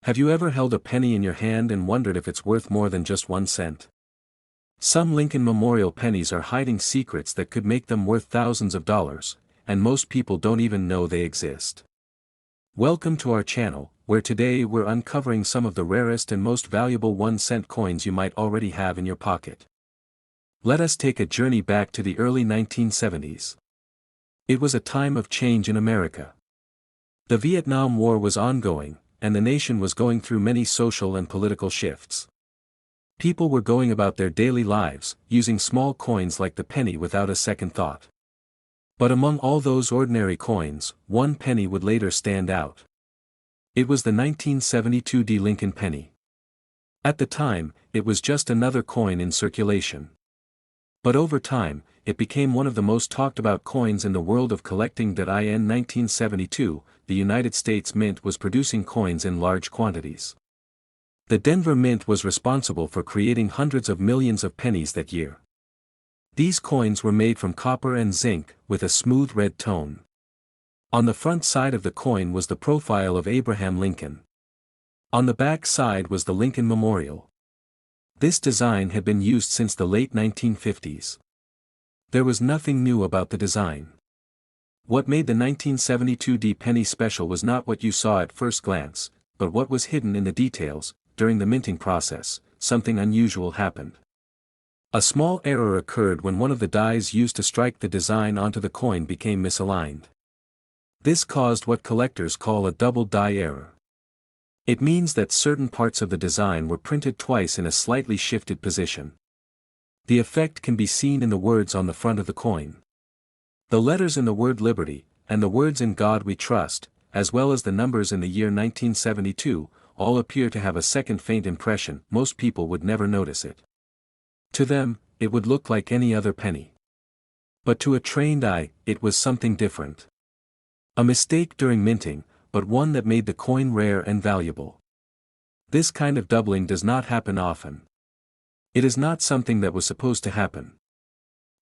Have you ever held a penny in your hand and wondered if it's worth more than just 1 cent? Some Lincoln Memorial pennies are hiding secrets that could make them worth thousands of dollars, and most people don't even know they exist. Welcome to our channel, where today we're uncovering some of the rarest and most valuable 1-cent coins you might already have in your pocket. Let us take a journey back to the early 1970s. It was a time of change in America. The Vietnam War was ongoing, and the nation was going through many social and political shifts. People were going about their daily lives, using small coins like the penny without a second thought. But among all those ordinary coins, one penny would later stand out. It was the 1972 Lincoln penny. At the time, it was just another coin in circulation. But over time, it became one of the most talked about coins in the world of collecting. In 1972, the United States Mint was producing coins in large quantities. The Denver Mint was responsible for creating hundreds of millions of pennies that year. These coins were made from copper and zinc, with a smooth red tone. On the front side of the coin was the profile of Abraham Lincoln. On the back side was the Lincoln Memorial. This design had been used since the late 1950s. There was nothing new about the design. What made the 1972 penny special was not what you saw at first glance, but what was hidden in the details. During the minting process, something unusual happened. A small error occurred when one of the dies used to strike the design onto the coin became misaligned. This caused what collectors call a doubled die error. It means that certain parts of the design were printed twice in a slightly shifted position. The effect can be seen in the words on the front of the coin. The letters in the word Liberty, and the words In God We Trust, as well as the numbers in the year 1972, all appear to have a second faint impression. Most people would never notice it. To them, it would look like any other penny. But to a trained eye, it was something different. A mistake during minting, but one that made the coin rare and valuable. This kind of doubling does not happen often. It is not something that was supposed to happen.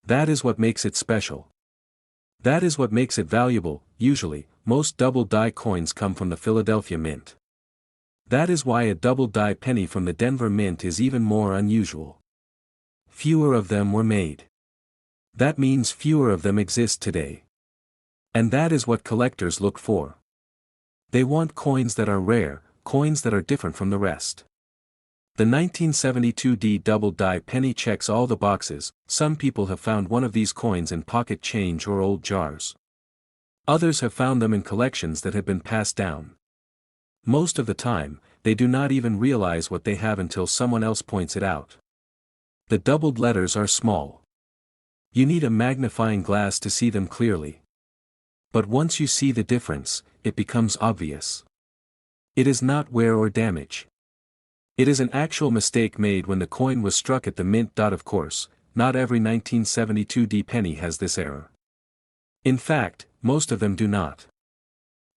That is what makes it special. That is what makes it valuable. Usually, most double die coins come from the Philadelphia Mint. That is why a double die penny from the Denver Mint is even more unusual. Fewer of them were made. That means fewer of them exist today. And that is what collectors look for. They want coins that are rare, coins that are different from the rest. The 1972 double die penny checks all the boxes. Some people have found one of these coins in pocket change or old jars. Others have found them in collections that have been passed down. Most of the time, they do not even realize what they have until someone else points it out. The doubled letters are small. You need a magnifying glass to see them clearly. But once you see the difference, it becomes obvious. It is not wear or damage. It is an actual mistake made when the coin was struck at the mint. Of course, not every 1972 penny has this error. In fact, most of them do not.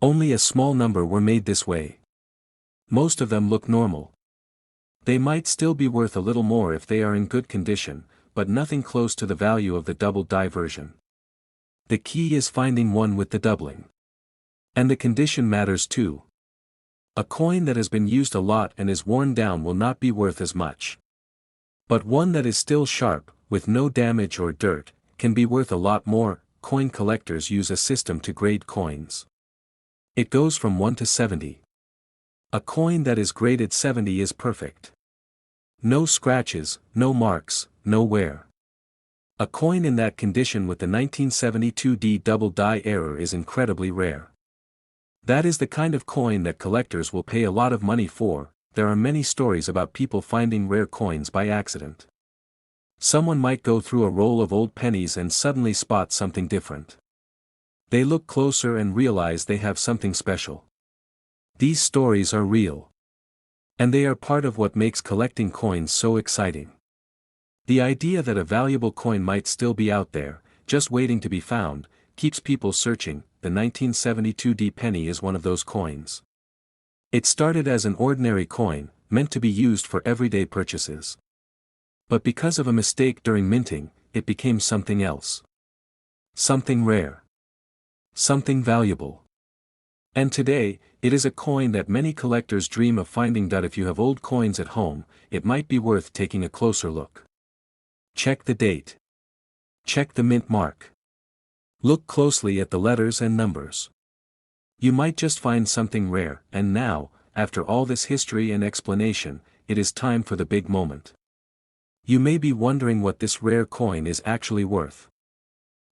Only a small number were made this way. Most of them look normal. They might still be worth a little more if they are in good condition, but nothing close to the value of the double die version. The key is finding one with the doubling. And the condition matters too. A coin that has been used a lot and is worn down will not be worth as much. But one that is still sharp, with no damage or dirt, can be worth a lot more. Coin collectors use a system to grade coins. It goes from 1 to 70. A coin that is graded 70 is perfect. No scratches, no marks, no wear. A coin in that condition with the 1972 double die error is incredibly rare. That is the kind of coin that collectors will pay a lot of money for. There are many stories about people finding rare coins by accident. Someone might go through a roll of old pennies and suddenly spot something different. They look closer and realize they have something special. These stories are real. And they are part of what makes collecting coins so exciting. The idea that a valuable coin might still be out there, just waiting to be found, keeps people searching. The 1972 penny is one of those coins. It started as an ordinary coin, meant to be used for everyday purchases. But because of a mistake during minting, it became something else. Something rare. Something valuable. And today, it is a coin that many collectors dream of finding. If you have old coins at home, it might be worth taking a closer look. Check the date. Check the mint mark. Look closely at the letters and numbers. You might just find something rare. And now, after all this history and explanation, it is time for the big moment. You may be wondering what this rare coin is actually worth.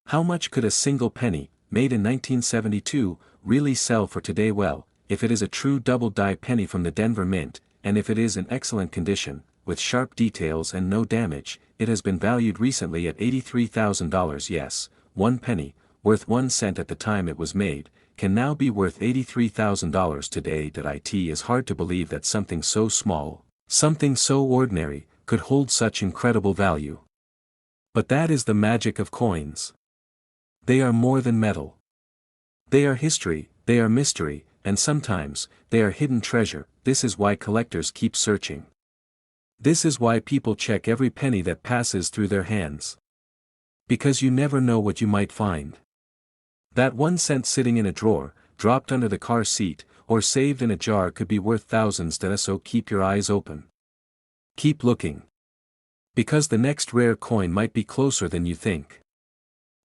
How much could a single penny, made in 1972, really sell for today? Well, if it is a true double-die penny from the Denver Mint, and if it is in excellent condition, with sharp details and no damage, it has been valued recently at $83,000. Yes, one penny, worth 1 cent at the time it was made, can now be worth $83,000 today. It is hard to believe that something so small, something so ordinary, could hold such incredible value. But that is the magic of coins. They are more than metal. They are history, they are mystery, and sometimes, they are hidden treasure. This is why collectors keep searching. This is why people check every penny that passes through their hands. Because you never know what you might find. That 1 cent sitting in a drawer, dropped under the car seat, or saved in a jar could be worth thousands. So keep your eyes open. Keep looking. Because the next rare coin might be closer than you think.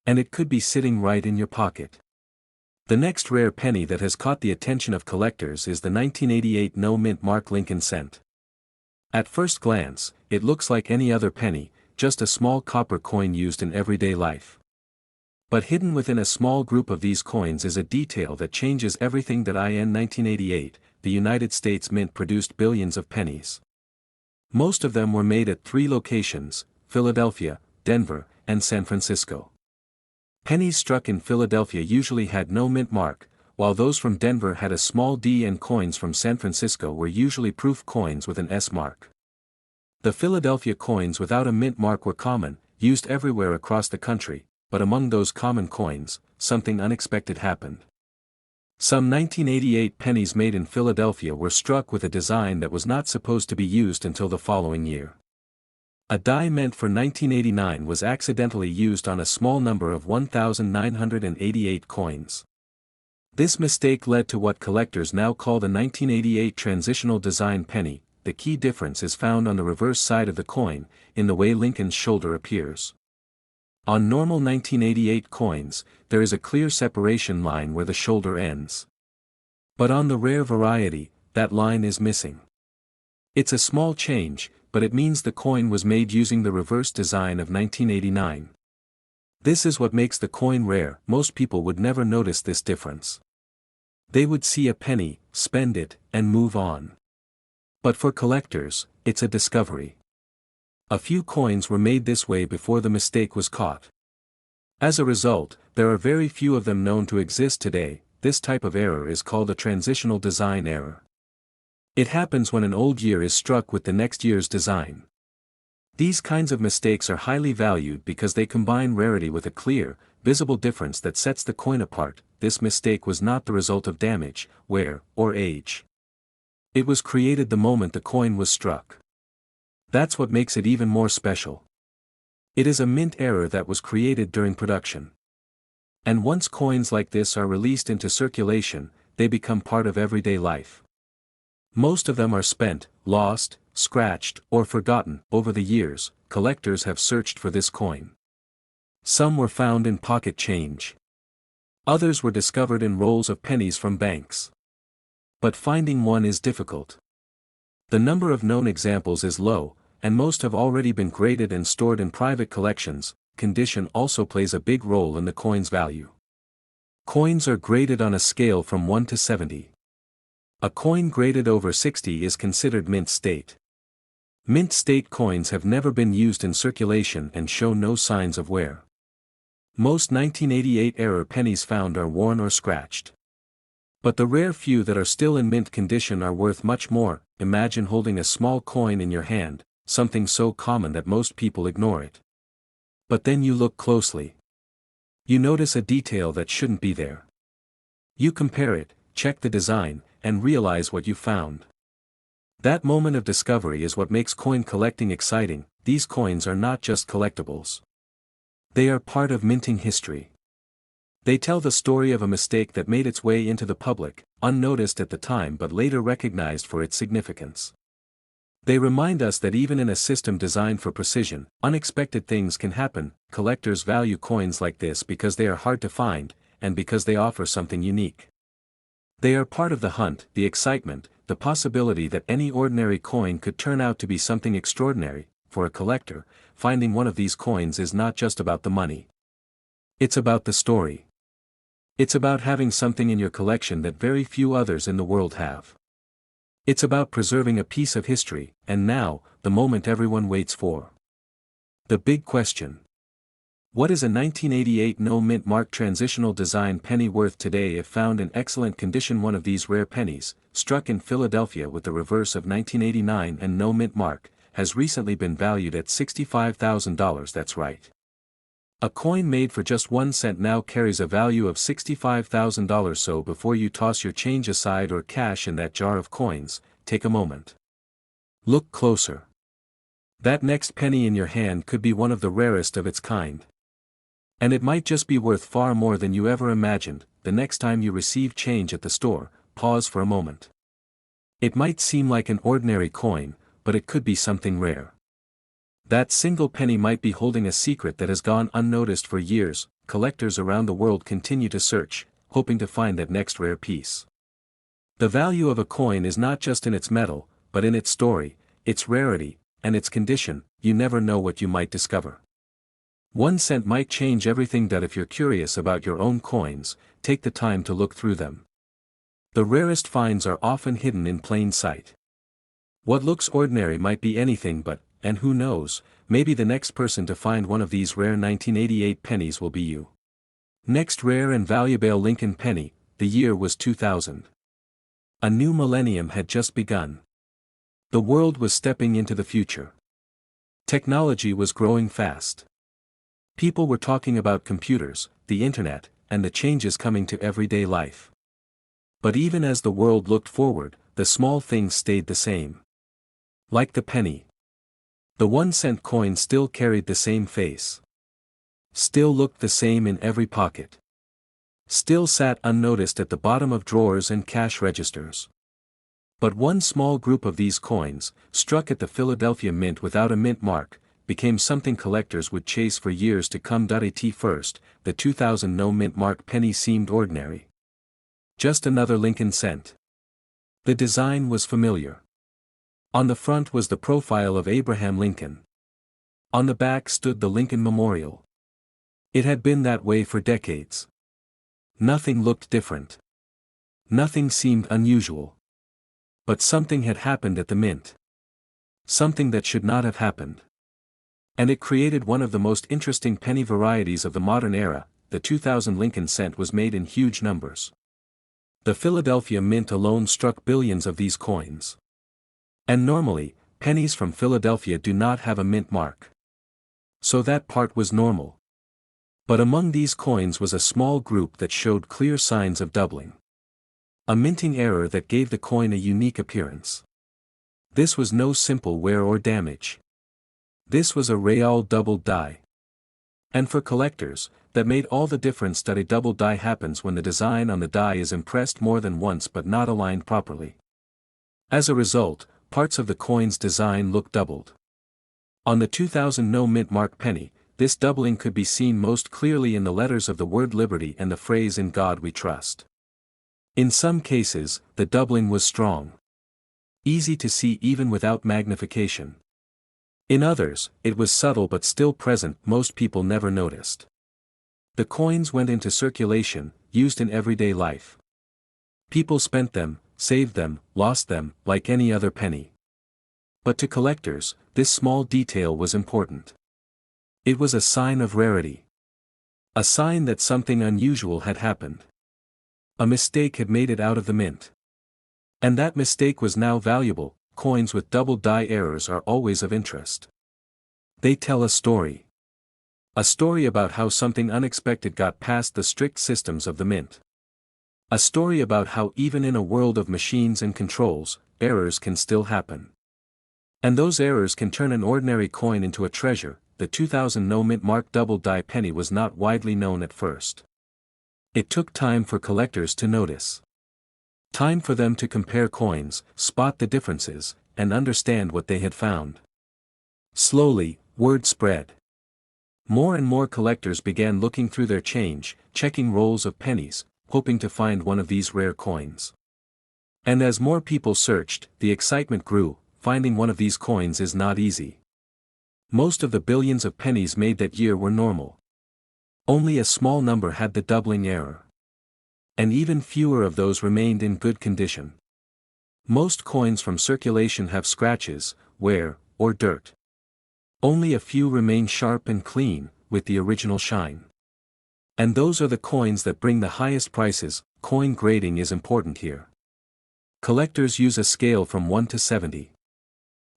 And it could be sitting right in your pocket. The next rare penny that has caught the attention of collectors is the 1988 no mint mark Lincoln cent. At first glance, it looks like any other penny, just a small copper coin used in everyday life. But hidden within a small group of these coins is a detail that changes everything. In 1988, the United States Mint produced billions of pennies. Most of them were made at 3 locations: Philadelphia, Denver, and San Francisco. Pennies struck in Philadelphia usually had no mint mark, while those from Denver had a small D, and coins from San Francisco were usually proof coins with an S mark. The Philadelphia coins without a mint mark were common, used everywhere across the country, but among those common coins, something unexpected happened. Some 1988 pennies made in Philadelphia were struck with a design that was not supposed to be used until the following year. A die meant for 1989 was accidentally used on a small number of 1,988 coins. This mistake led to what collectors now call the 1988 transitional design penny. The key difference is found on the reverse side of the coin, in the way Lincoln's shoulder appears. On normal 1988 coins, there is a clear separation line where the shoulder ends. But on the rare variety, that line is missing. It's a small change, but it means the coin was made using the reverse design of 1989. This is what makes the coin rare. Most people would never notice this difference. They would see a penny, spend it, and move on. But for collectors, it's a discovery. A few coins were made this way before the mistake was caught. As a result, there are very few of them known to exist today. This type of error is called a transitional design error. It happens when an old year is struck with the next year's design. These kinds of mistakes are highly valued because they combine rarity with a clear, visible difference that sets the coin apart. This mistake was not the result of damage, wear, or age. It was created the moment the coin was struck. That's what makes it even more special. It is a mint error that was created during production. And once coins like this are released into circulation, they become part of everyday life. Most of them are spent, lost, scratched, or forgotten. Over the years, collectors have searched for this coin. Some were found in pocket change. Others were discovered in rolls of pennies from banks. But finding one is difficult. The number of known examples is low, and most have already been graded and stored in private collections. Condition also plays a big role in the coin's value. Coins are graded on a scale from 1 to 70. A coin graded over 60 is considered mint state. Mint state coins have never been used in circulation and show no signs of wear. Most 1988 era pennies found are worn or scratched. But the rare few that are still in mint condition are worth much more. Imagine holding a small coin in your hand, something so common that most people ignore it. But then you look closely. You notice a detail that shouldn't be there. You compare it, check the design, and realize what you found. That moment of discovery is what makes coin collecting exciting. These coins are not just collectibles. They are part of minting history. They tell the story of a mistake that made its way into the public, unnoticed at the time but later recognized for its significance. They remind us that even in a system designed for precision, unexpected things can happen. Collectors value coins like this because they are hard to find, and because they offer something unique. They are part of the hunt, the excitement, the possibility that any ordinary coin could turn out to be something extraordinary. For a collector, finding one of these coins is not just about the money. It's about the story. It's about having something in your collection that very few others in the world have. It's about preserving a piece of history, and now, the moment everyone waits for. The big question. What is a 1988 no-mint mark transitional design penny worth today if found in excellent condition? One of these rare pennies, struck in Philadelphia with the reverse of 1989 and no-mint mark, has recently been valued at $65,000. That's right. A coin made for just 1 cent now carries a value of $65,000. So before you toss your change aside or cash in that jar of coins, take a moment. Look closer. That next penny in your hand could be one of the rarest of its kind. And it might just be worth far more than you ever imagined. The next time you receive change at the store, pause for a moment. It might seem like an ordinary coin, but it could be something rare. That single penny might be holding a secret that has gone unnoticed for years. Collectors around the world continue to search, hoping to find that next rare piece. The value of a coin is not just in its metal, but in its story, its rarity, and its condition. You never know what you might discover. 1 cent might change everything. That if you're curious about your own coins, take the time to look through them. The rarest finds are often hidden in plain sight. What looks ordinary might be anything but, and who knows, maybe the next person to find one of these rare 1988 pennies will be you. Next rare and valuable Lincoln penny. The year was 2000. A new millennium had just begun. The world was stepping into the future. Technology was growing fast. People were talking about computers, the internet, and the changes coming to everyday life. But even as the world looked forward, the small things stayed the same. Like the penny. The 1 cent coin still carried the same face. Still looked the same in every pocket. Still sat unnoticed at the bottom of drawers and cash registers. But one small group of these coins, struck at the Philadelphia Mint without a mint mark, became something collectors would chase for years to come. At first, the 2000 no-mint mark penny seemed ordinary. Just another Lincoln cent. The design was familiar. On the front was the profile of Abraham Lincoln. On the back stood the Lincoln Memorial. It had been that way for decades. Nothing looked different. Nothing seemed unusual. But something had happened at the mint. Something that should not have happened. And it created one of the most interesting penny varieties of the modern era. The 2000 Lincoln cent was made in huge numbers. The Philadelphia Mint alone struck billions of these coins. And normally, pennies from Philadelphia do not have a mint mark. So that part was normal. But among these coins was a small group that showed clear signs of doubling. A minting error that gave the coin a unique appearance. This was no simple wear or damage. This was a real doubled die. And for collectors, that made all the difference. That a double die happens when the design on the die is impressed more than once but not aligned properly. As a result, parts of the coin's design look doubled. On the 2000 no-mint mark penny, this doubling could be seen most clearly in the letters of the word liberty and the phrase "In God We Trust." In some cases, the doubling was strong. Easy to see even without magnification. In others, it was subtle but still present. Most people never noticed. The coins went into circulation, used in everyday life. People spent them, saved them, lost them, like any other penny. But to collectors, this small detail was important. It was a sign of rarity. A sign that something unusual had happened. A mistake had made it out of the mint. And that mistake was now valuable. Coins with double die errors are always of interest. They tell a story. A story about how something unexpected got past the strict systems of the mint. A story about how even in a world of machines and controls, errors can still happen. And those errors can turn an ordinary coin into a treasure. The 2000 no-mint mark double die penny was not widely known at first. It took time for collectors to notice. Time for them to compare coins, spot the differences, and understand what they had found. Slowly, word spread. More and more collectors began looking through their change, checking rolls of pennies, hoping to find one of these rare coins. And as more people searched, the excitement grew. Finding one of these coins is not easy. Most of the billions of pennies made that year were normal. Only a small number had the doubling error. And even fewer of those remained in good condition. Most coins from circulation have scratches, wear, or dirt. Only a few remain sharp and clean, with the original shine. And those are the coins that bring the highest prices. Coin grading is important here. Collectors use a scale from 1 to 70.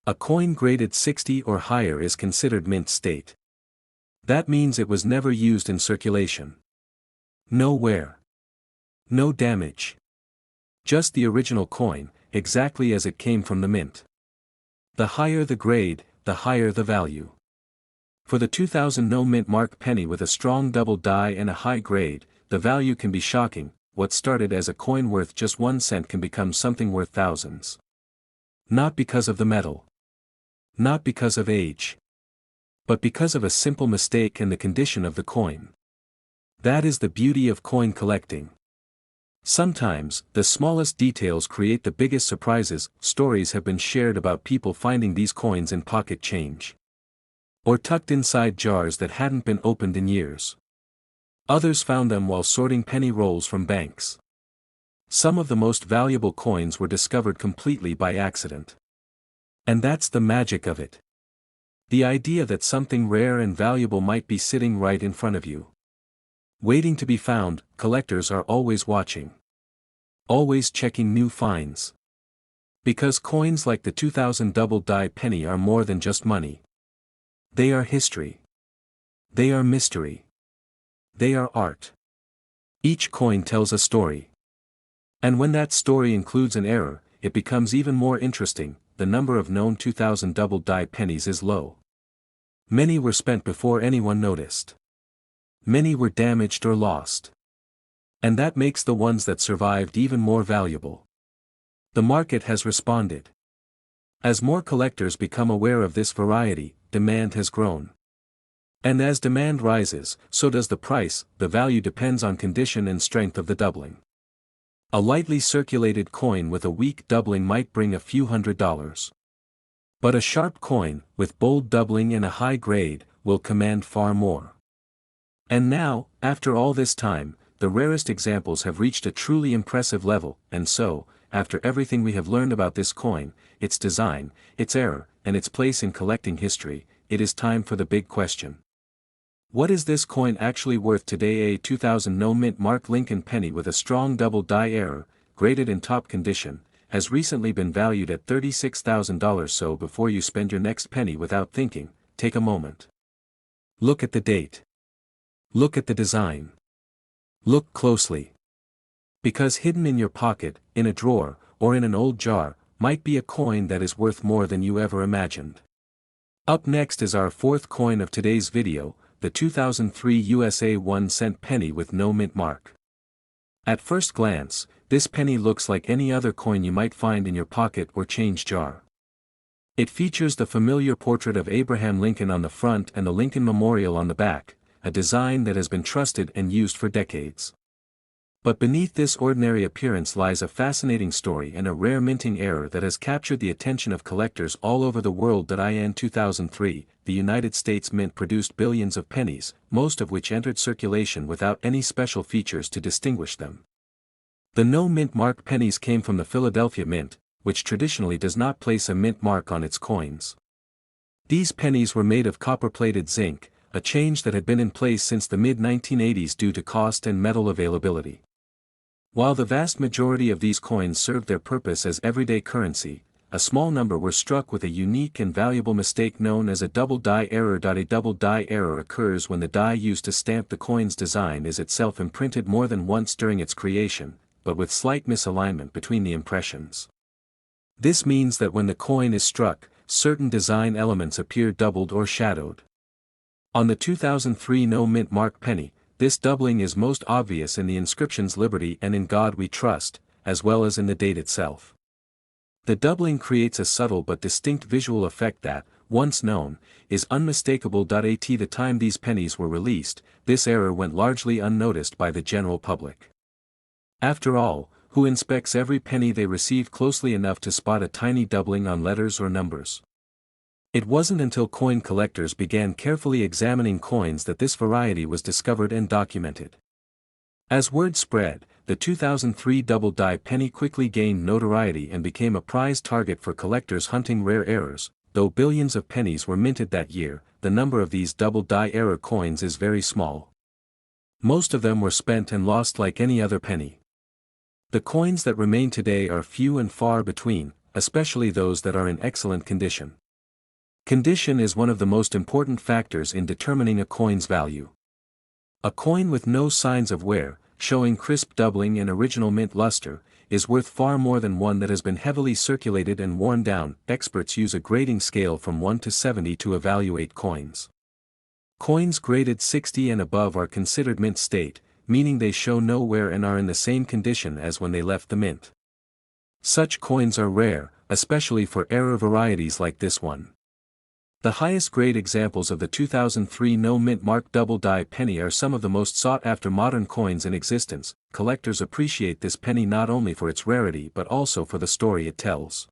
A coin graded 60 or higher is considered mint state. That means it was never used in circulation. No wear. No damage. Just the original coin, exactly as it came from the mint. The higher the grade, the higher the value. For the 2000 no mint mark penny with a strong double die and a high grade, the value can be shocking. What started as a coin worth just 1 cent can become something worth thousands. Not because of the metal. Not because of age. But because of a simple mistake and the condition of the coin. That is the beauty of coin collecting. Sometimes, the smallest details create the biggest surprises. Stories have been shared about people finding these coins in pocket change. Or tucked inside jars that hadn't been opened in years. Others found them while sorting penny rolls from banks. Some of the most valuable coins were discovered completely by accident. And that's the magic of it. The idea that something rare and valuable might be sitting right in front of you. Waiting to be found. Collectors are always watching. Always checking new finds. Because coins like the 2000 Doubled Die penny are more than just money. They are history. They are mystery. They are art. Each coin tells a story. And when that story includes an error, it becomes even more interesting. The number of known 2000 Doubled Die pennies is low. Many were spent before anyone noticed. Many were damaged or lost. And that makes the ones that survived even more valuable. The market has responded. As more collectors become aware of this variety, demand has grown. And as demand rises, so does the price. The value depends on condition and strength of the doubling. A lightly circulated coin with a weak doubling might bring a few $100s. But a sharp coin, with bold doubling and a high grade, will command far more. And now, after all this time, the rarest examples have reached a truly impressive level. And so, after everything we have learned about this coin, its design, its error, and its place in collecting history, it is time for the big question. What is this coin actually worth today? A 2000 no mint mark Lincoln penny with a strong double die error, graded in top condition, has recently been valued at $36,000. So before you spend your next penny without thinking, take a moment. Look at the date. Look at the design. Look closely. Because hidden in your pocket, in a drawer, or in an old jar, might be a coin that is worth more than you ever imagined. Up next is our fourth coin of today's video, the 2003 USA 1 cent penny with no mint mark. At first glance, this penny looks like any other coin you might find in your pocket or change jar. It features the familiar portrait of Abraham Lincoln on the front and the Lincoln Memorial on the back, a design that has been trusted and used for decades. But beneath this ordinary appearance lies a fascinating story and a rare minting error that has captured the attention of collectors all over the world. In 2003, the United States Mint produced billions of pennies, most of which entered circulation without any special features to distinguish them. The no mint mark pennies came from the Philadelphia Mint, which traditionally does not place a mint mark on its coins. These pennies were made of copper-plated zinc, a change that had been in place since the mid-1980s due to cost and metal availability. While the vast majority of these coins served their purpose as everyday currency, a small number were struck with a unique and valuable mistake known as a double die error. A double die error occurs when the die used to stamp the coin's design is itself imprinted more than once during its creation, but with slight misalignment between the impressions. This means that when the coin is struck, certain design elements appear doubled or shadowed. On the 2003 no mint mark penny, this doubling is most obvious in the inscriptions "Liberty" and "In God We Trust," as well as in the date itself. The doubling creates a subtle but distinct visual effect that, once known, is unmistakable. At the time these pennies were released, this error went largely unnoticed by the general public. After all, who inspects every penny they receive closely enough to spot a tiny doubling on letters or numbers? It wasn't until coin collectors began carefully examining coins that this variety was discovered and documented. As word spread, the 2003 Doubled Die penny quickly gained notoriety and became a prized target for collectors hunting rare errors. Though billions of pennies were minted that year, the number of these Doubled Die error coins is very small. Most of them were spent and lost like any other penny. The coins that remain today are few and far between, especially those that are in excellent condition. Condition is one of the most important factors in determining a coin's value. A coin with no signs of wear, showing crisp doubling and original mint luster, is worth far more than one that has been heavily circulated and worn down. Experts use a grading scale from 1 to 70 to evaluate coins. Coins graded 60 and above are considered mint state, meaning they show no wear and are in the same condition as when they left the mint. Such coins are rare, especially for error varieties like this one. The highest grade examples of the 2003 no mint mark Doubled Die penny are some of the most sought after modern coins in existence. Collectors appreciate this penny not only for its rarity but also for the story it tells.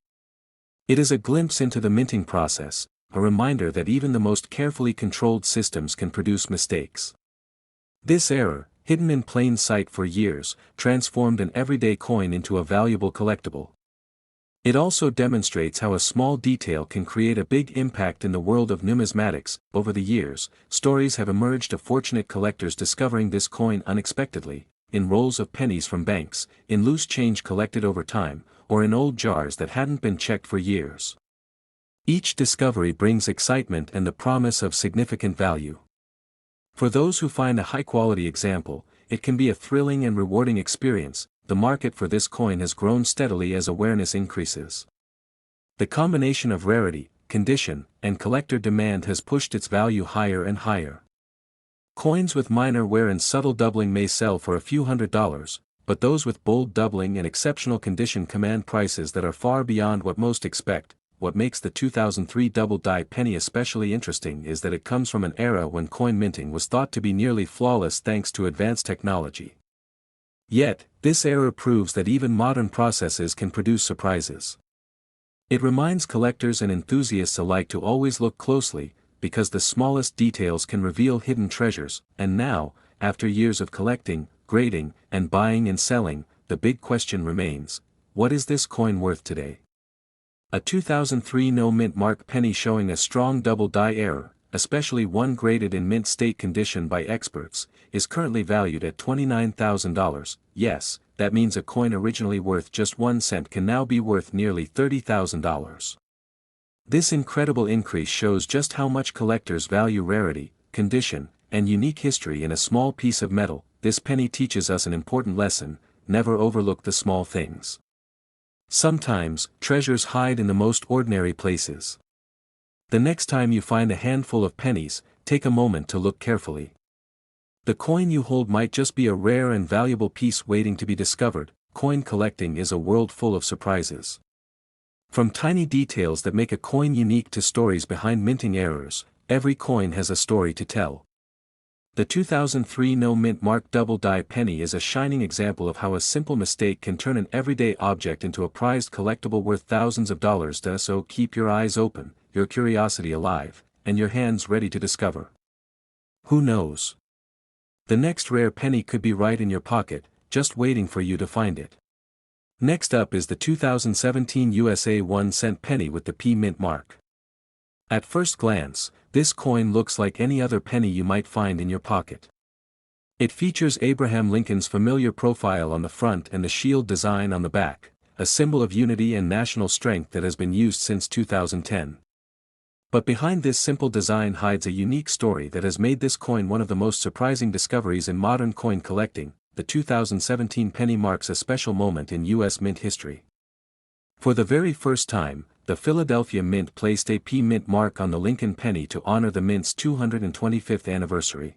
It is a glimpse into the minting process, a reminder that even the most carefully controlled systems can produce mistakes. This error, hidden in plain sight for years, transformed an everyday coin into a valuable collectible. It also demonstrates how a small detail can create a big impact in the world of numismatics. Over the years, stories have emerged of fortunate collectors discovering this coin unexpectedly, in rolls of pennies from banks, in loose change collected over time, or in old jars that hadn't been checked for years. Each discovery brings excitement and the promise of significant value. For those who find a high-quality example, it can be a thrilling and rewarding experience. The market for this coin has grown steadily as awareness increases. The combination of rarity, condition, and collector demand has pushed its value higher and higher. Coins with minor wear and subtle doubling may sell for a few $100s, but those with bold doubling and exceptional condition command prices that are far beyond what most expect. What makes the 2003 Doubled Die penny especially interesting is that it comes from an era when coin minting was thought to be nearly flawless thanks to advanced technology. Yet, this error proves that even modern processes can produce surprises. It reminds collectors and enthusiasts alike to always look closely, because the smallest details can reveal hidden treasures. And now, after years of collecting, grading, and buying and selling, the big question remains: what is this coin worth today? A 2003 no mint mark penny showing a strong Doubled Die error, especially one graded in mint state condition by experts, is currently valued at $29,000. Yes, that means a coin originally worth just 1 cent can now be worth nearly $30,000. This incredible increase shows just how much collectors value rarity, condition, and unique history in a small piece of metal. This penny teaches us an important lesson: never overlook the small things. Sometimes, treasures hide in the most ordinary places. The next time you find a handful of pennies, take a moment to look carefully. The coin you hold might just be a rare and valuable piece waiting to be discovered. Coin collecting is a world full of surprises. From tiny details that make a coin unique to stories behind minting errors, every coin has a story to tell. The 2003 no mint mark Doubled Die penny is a shining example of how a simple mistake can turn an everyday object into a prized collectible worth thousands of dollars. So keep your eyes open, your curiosity alive, and your hands ready to discover. Who knows? The next rare penny could be right in your pocket, just waiting for you to find it. Next up is the 2017 USA 1 cent penny with the P mint mark. At first glance, this coin looks like any other penny you might find in your pocket. It features Abraham Lincoln's familiar profile on the front and the shield design on the back, a symbol of unity and national strength that has been used since 2010. But behind this simple design hides a unique story that has made this coin one of the most surprising discoveries in modern coin collecting. The 2017 penny marks a special moment in U.S. mint history. For the very first time, the Philadelphia Mint placed a P mint mark on the Lincoln penny to honor the mint's 225th anniversary.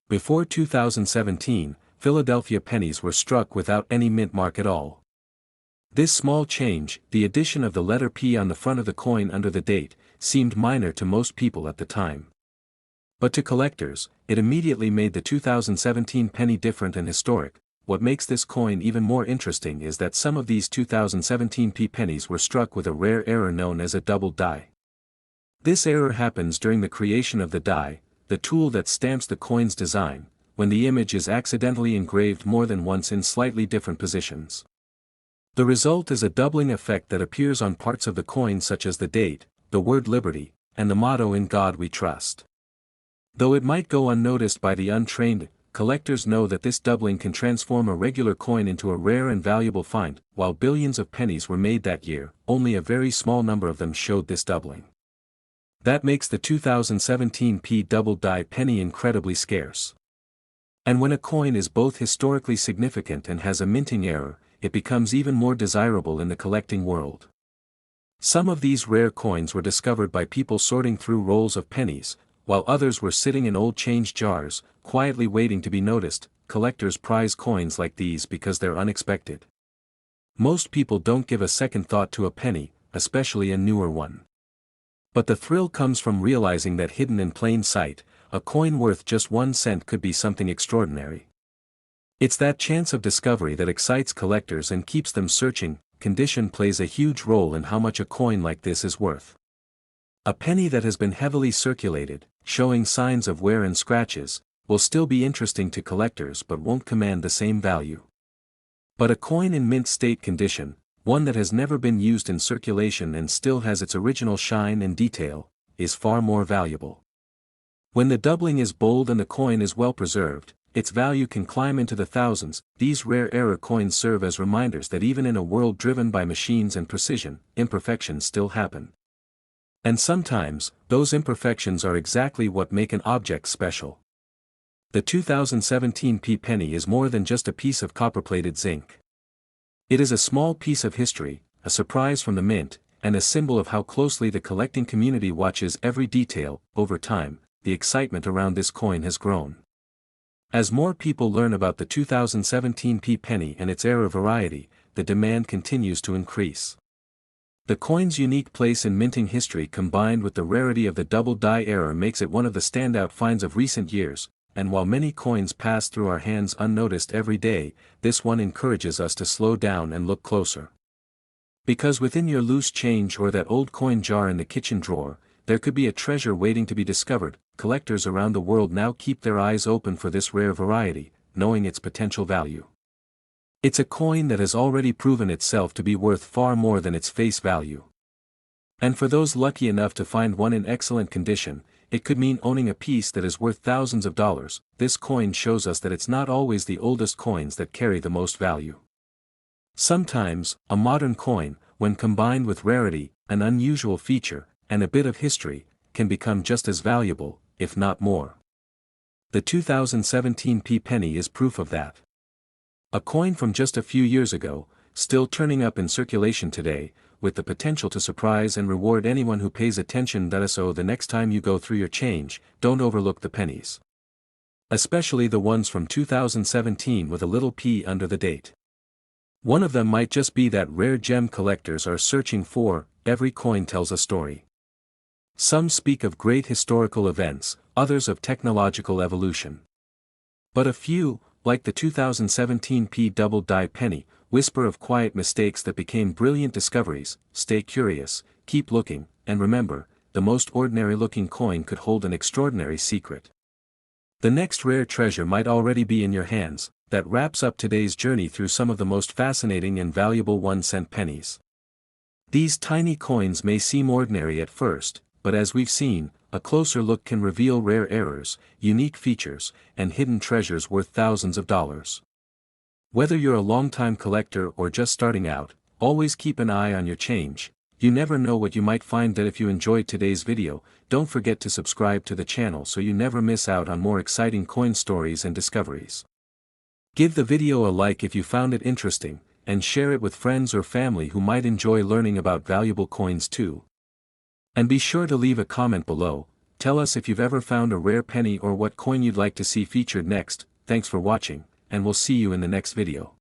Before 2017, Philadelphia pennies were struck without any mint mark at all. This small change, the addition of the letter P on the front of the coin under the date, seemed minor to most people at the time. But to collectors, it immediately made the 2017 penny different and historic. What makes this coin even more interesting is that some of these 2017 P pennies were struck with a rare error known as a doubled die. This error happens during the creation of the die, the tool that stamps the coin's design, when the image is accidentally engraved more than once in slightly different positions. The result is a doubling effect that appears on parts of the coin such as the date, the word liberty, and the motto "In God We Trust." Though it might go unnoticed by the untrained, collectors know that this doubling can transform a regular coin into a rare and valuable find. While billions of pennies were made that year, only a very small number of them showed this doubling. That makes the 2017 P Doubled Die penny incredibly scarce. And when a coin is both historically significant and has a minting error, it becomes even more desirable in the collecting world. Some of these rare coins were discovered by people sorting through rolls of pennies, while others were sitting in old change jars, quietly waiting to be noticed. Collectors prize coins like these because they're unexpected. Most people don't give a second thought to a penny, especially a newer one. But the thrill comes from realizing that hidden in plain sight, a coin worth just 1 cent could be something extraordinary. It's that chance of discovery that excites collectors and keeps them searching. Condition plays a huge role in how much a coin like this is worth. A penny that has been heavily circulated, showing signs of wear and scratches, will still be interesting to collectors but won't command the same value. But a coin in mint state condition, one that has never been used in circulation and still has its original shine and detail, is far more valuable. When the doubling is bold and the coin is well preserved, its value can climb into the thousands. These rare error coins serve as reminders that even in a world driven by machines and precision, imperfections still happen. And sometimes, those imperfections are exactly what make an object special. The 2017 P penny is more than just a piece of copper-plated zinc. It is a small piece of history, a surprise from the mint, and a symbol of how closely the collecting community watches every detail. Over time, the excitement around this coin has grown. As more people learn about the 2017 P penny and its error variety, the demand continues to increase. The coin's unique place in minting history combined with the rarity of the double die error makes it one of the standout finds of recent years, and while many coins pass through our hands unnoticed every day, this one encourages us to slow down and look closer. Because within your loose change or that old coin jar in the kitchen drawer, there could be a treasure waiting to be discovered. Collectors around the world now keep their eyes open for this rare variety, knowing its potential value. It's a coin that has already proven itself to be worth far more than its face value. And for those lucky enough to find one in excellent condition, it could mean owning a piece that is worth thousands of dollars. This coin shows us that it's not always the oldest coins that carry the most value. Sometimes, a modern coin, when combined with rarity, an unusual feature, and a bit of history, can become just as valuable, if not more. The 2017 P penny is proof of that. A coin from just a few years ago, still turning up in circulation today, with the potential to surprise and reward anyone who pays attention. So the next time you go through your change, don't overlook the pennies. Especially the ones from 2017 with a little P under the date. One of them might just be that rare gem collectors are searching for. Every coin tells a story. Some speak of great historical events, others of technological evolution. But a few, like the 2017 P Doubled Die penny, whisper of quiet mistakes that became brilliant discoveries. Stay curious, keep looking, and remember, the most ordinary looking coin could hold an extraordinary secret. The next rare treasure might already be in your hands. That wraps up today's journey through some of the most fascinating and valuable 1-cent pennies. These tiny coins may seem ordinary at first, but as we've seen, a closer look can reveal rare errors, unique features, and hidden treasures worth thousands of dollars. Whether you're a long-time collector or just starting out, always keep an eye on your change. You never know what you might find. That if you enjoyed today's video, don't forget to subscribe to the channel so you never miss out on more exciting coin stories and discoveries. Give the video a like if you found it interesting, and share it with friends or family who might enjoy learning about valuable coins too. And be sure to leave a comment below. Tell us if you've ever found a rare penny or what coin you'd like to see featured next. Thanks for watching, and we'll see you in the next video.